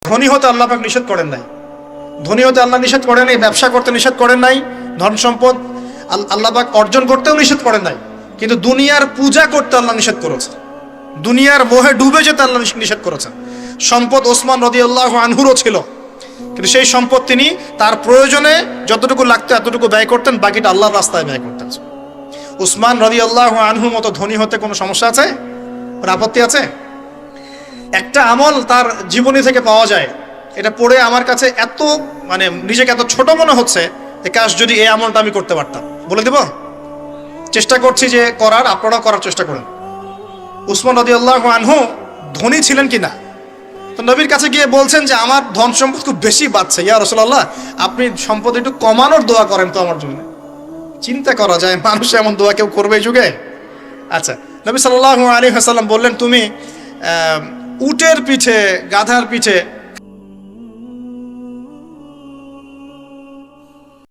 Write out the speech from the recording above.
ধনী হতে আল্লাহ পাক নিষেধ করেন নাই, ধনী হতে আল্লাহ নিষেধ করেন নাই, ব্যবসা করতে নিষেধ করেন নাই, ধন সম্পদ আল্লাহ পাক অর্জন করতেও নিষেধ করেন নাই, কিন্তু দুনিয়ার পূজা করতে আল্লাহ নিষেধ করেছে, দুনিয়ার মোহে ডুবে যেতে আল্লাহ নিষেধ করেছেন। সম্পদ ওসমান রাদিয়াল্লাহু আনহুরও ছিল, কিন্তু সেই সম্পদ তিনি তার প্রয়োজনে যতটুকু লাগতো এতটুকু ব্যয় করতেন, বাকিটা আল্লাহর রাস্তায় ব্যয় করতেন। উসমান রাদিয়াল্লাহু আনহুর মতো ধনী হতে কোনো সমস্যা আছে? কোনো আপত্তি আছে? একটা আমল তার জীবনী থেকে পাওয়া যায়, এটা পড়ে আমার কাছে এত নিজেকে এত ছোট মনে হচ্ছে যে কাশ যদি এই আমলটা আমি করতে পারতাম। বলে দেব, চেষ্টা করছি যে করার, আপনারাও করার চেষ্টা করেন। উসমান রাদিয়াল্লাহু আনহু ধনী ছিলেন কিনা, তো নবীর কাছে গিয়ে বলছেন যে আমার ধন সম্পদ খুব বেশি বাড়ছে, ইয়া রাসূলুল্লাহ আপনি সম্পদ একটু কমানোর দোয়া করেন তো আমার জন্য। চিন্তা করা যায় মানুষ এমন দোয়া কেউ করবে এই যুগে? আচ্ছা, নবী সাল্লাল্লাহু আলাইহি ওয়াসাল্লাম বললেন তুমি উটের পিঠে, গাধার পিঠে